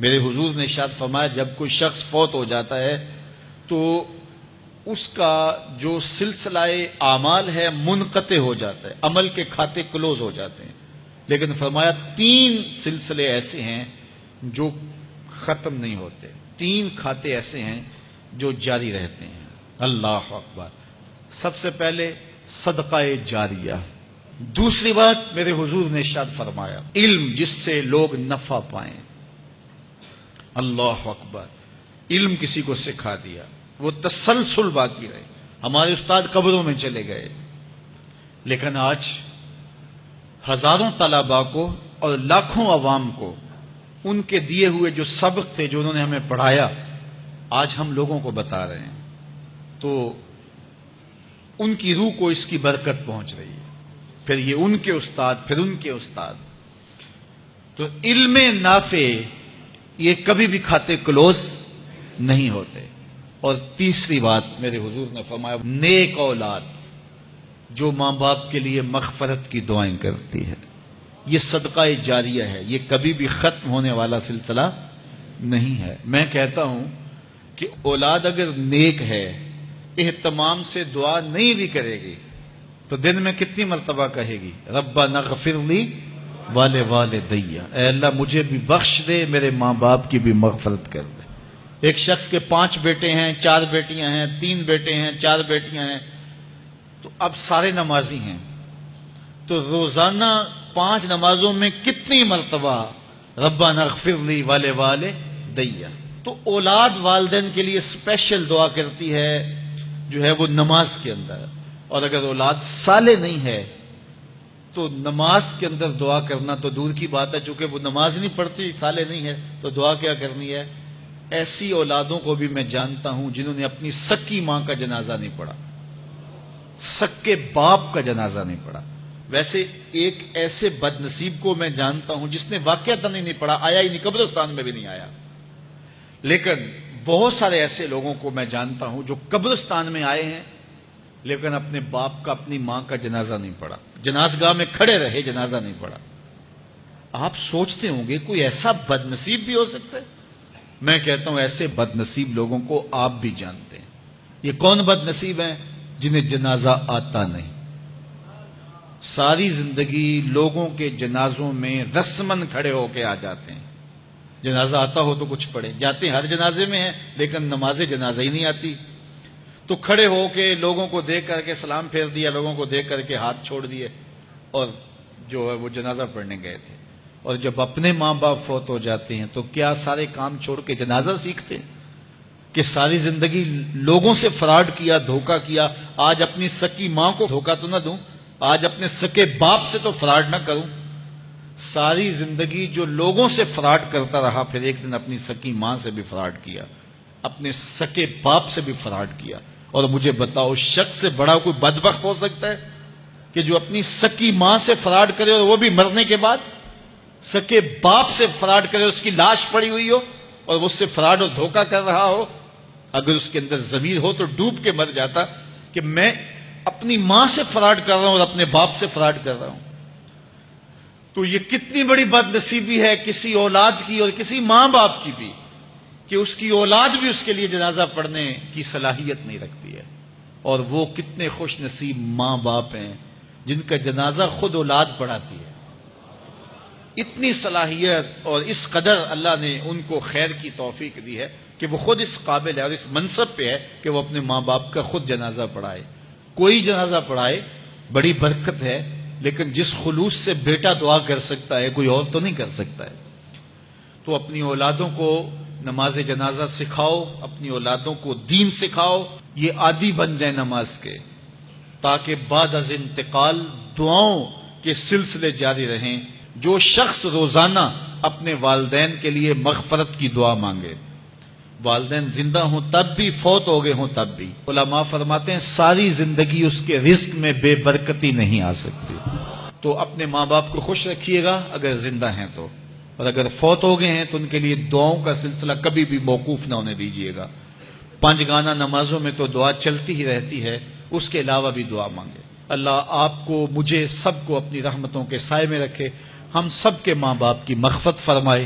میرے حضور نے ارشاد فرمایا جب کوئی شخص فوت ہو جاتا ہے تو اس کا جو سلسلہ اعمال ہے منقطع ہو جاتا ہے، عمل کے کھاتے کلوز ہو جاتے ہیں، لیکن فرمایا 3 سلسلے ایسے ہیں جو ختم نہیں ہوتے، 3 کھاتے ایسے ہیں جو جاری رہتے ہیں۔ اللہ اکبر۔ سب سے پہلے صدقہ جاریہ، دوسری بات میرے حضور نے ارشاد فرمایا علم جس سے لوگ نفع پائیں۔ اللہ اکبر۔ علم کسی کو سکھا دیا، وہ تسلسل باقی رہے۔ ہمارے استاد قبروں میں چلے گئے، لیکن آج ہزاروں طلباء کو اور لاکھوں عوام کو ان کے دیے ہوئے جو سبق تھے جو انہوں نے ہمیں پڑھایا آج ہم لوگوں کو بتا رہے ہیں، تو ان کی روح کو اس کی برکت پہنچ رہی ہے۔ پھر یہ ان کے استاد، پھر ان کے استاد۔ تو علم نافع یہ کبھی بھی کھاتے کلوز نہیں ہوتے۔ اور تیسری بات میرے حضور نے فرمایا نیک اولاد جو ماں باپ کے لیے مغفرت کی دعائیں کرتی ہے، یہ صدقہ جاریہ ہے، یہ کبھی بھی ختم ہونے والا سلسلہ نہیں ہے۔ میں کہتا ہوں کہ اولاد اگر نیک ہے، اہتمام سے دعا نہیں بھی کرے گی تو دن میں کتنی مرتبہ کہے گی ربنا اغفر لی والدی، اے اللہ مجھے بھی بخش دے، میرے ماں باپ کی بھی مغفرت کر دے۔ ایک شخص کے 5 بیٹے ہیں، 4 بیٹیاں ہیں، 3 بیٹے ہیں، 4 بیٹیاں ہیں، تو اب سارے نمازی ہیں، تو روزانہ 5 نمازوں میں کتنی مرتبہ ربنا اغفر لی والدی۔ تو اولاد والدین کے لیے اسپیشل دعا کرتی ہے جو ہے وہ نماز کے اندر، اور اگر اولاد صالح نہیں ہے تو نماز کے اندر دعا کرنا تو دور کی بات ہے، چونکہ وہ نماز نہیں پڑھتی، صالح نہیں ہے، تو دعا کیا کرنی ہے۔ ایسی اولادوں کو بھی میں جانتا ہوں جنہوں نے اپنی سکی ماں کا جنازہ نہیں پڑھا، سکے باپ کا جنازہ نہیں پڑھا۔ ویسے ایک ایسے بد نصیب کو میں جانتا ہوں جس نے واقعتاً نہیں پڑھا، آیا ہی نہیں، قبرستان میں بھی نہیں آیا، لیکن بہت سارے ایسے لوگوں کو میں جانتا ہوں جو قبرستان میں آئے ہیں لیکن اپنے باپ کا، اپنی ماں کا جنازہ نہیں پڑھا، جنازگاہ میں کھڑے رہے، جنازہ نہیں پڑھا۔ آپ سوچتے ہوں گے کوئی ایسا بد نصیب بھی ہو سکتا ہے؟ میں کہتا ہوں ایسے بد نصیب لوگوں کو آپ بھی جانتے ہیں۔ یہ کون بد نصیب ہیں؟ جنہیں جنازہ آتا نہیں، ساری زندگی لوگوں کے جنازوں میں رسماً کھڑے ہو کے آ جاتے ہیں، جنازہ آتا ہو تو کچھ پڑھے، جاتے ہر جنازے میں ہیں لیکن نماز جنازہ ہی نہیں آتی، تو کھڑے ہو کے لوگوں کو دیکھ کر کے سلام پھیر دیا، لوگوں کو دیکھ کر کے ہاتھ چھوڑ دیے، اور جو ہے وہ جنازہ پڑھنے گئے تھے۔ اور جب اپنے ماں باپ فوت ہو جاتے ہیں تو کیا سارے کام چھوڑ کے جنازہ سیکھتے ہیں کہ ساری زندگی لوگوں سے فراڈ کیا، دھوکہ کیا، آج اپنی سکی ماں کو دھوکہ تو نہ دوں، آج اپنے سکے باپ سے تو فراڈ نہ کروں۔ ساری زندگی جو لوگوں سے فراڈ کرتا رہا، پھر ایک دن اپنی سکی ماں سے بھی فراڈ کیا، اپنے سکے باپ سے بھی فراڈ کیا۔ اور مجھے بتاؤ شخص سے بڑا کوئی بدبخت ہو سکتا ہے کہ جو اپنی سکی ماں سے فراڈ کرے اور وہ بھی مرنے کے بعد، سکے باپ سے فراڈ کرے، اس کی لاش پڑی ہوئی ہو اور وہ اس سے فراڈ اور دھوکہ کر رہا ہو؟ اگر اس کے اندر ضمیر ہو تو ڈوب کے مر جاتا کہ میں اپنی ماں سے فراڈ کر رہا ہوں اور اپنے باپ سے فراڈ کر رہا ہوں۔ تو یہ کتنی بڑی بد نصیبی ہے کسی اولاد کی اور کسی ماں باپ کی بھی کہ اس کی اولاد بھی اس کے لیے جنازہ پڑھنے کی صلاحیت نہیں رکھتی ہے۔ اور وہ کتنے خوش نصیب ماں باپ ہیں جن کا جنازہ خود اولاد پڑھاتی ہے۔ اتنی صلاحیت اور اس قدر اللہ نے ان کو خیر کی توفیق دی ہے کہ وہ خود اس قابل ہے اور اس منصب پہ ہے کہ وہ اپنے ماں باپ کا خود جنازہ پڑھائے۔ کوئی جنازہ پڑھائے بڑی برکت ہے، لیکن جس خلوص سے بیٹا دعا کر سکتا ہے کوئی اور تو نہیں کر سکتا ہے۔ تو اپنی اولادوں کو نماز جنازہ سکھاؤ، اپنی اولادوں کو دین سکھاؤ، یہ عادی بن جائیں نماز کے، تاکہ بعد از انتقال دعاؤں کے سلسلے جاری رہیں۔ جو شخص روزانہ اپنے والدین کے لیے مغفرت کی دعا مانگے، والدین زندہ ہوں تب بھی، فوت ہو گئے ہوں تب بھی، علماء فرماتے ہیں ساری زندگی اس کے رزق میں بے برکتی نہیں آ سکتی۔ تو اپنے ماں باپ کو خوش رکھیے گا اگر زندہ ہیں تو، اور اگر فوت ہو گئے ہیں تو ان کے لیے دعاؤں کا سلسلہ کبھی بھی موقوف نہ ہونے دیجیے گا۔ 5 گانا نمازوں میں تو دعا چلتی ہی رہتی ہے، اس کے علاوہ بھی دعا مانگے۔ اللہ آپ کو، مجھے، سب کو اپنی رحمتوں کے سائے میں رکھے، ہم سب کے ماں باپ کی مغفرت فرمائے۔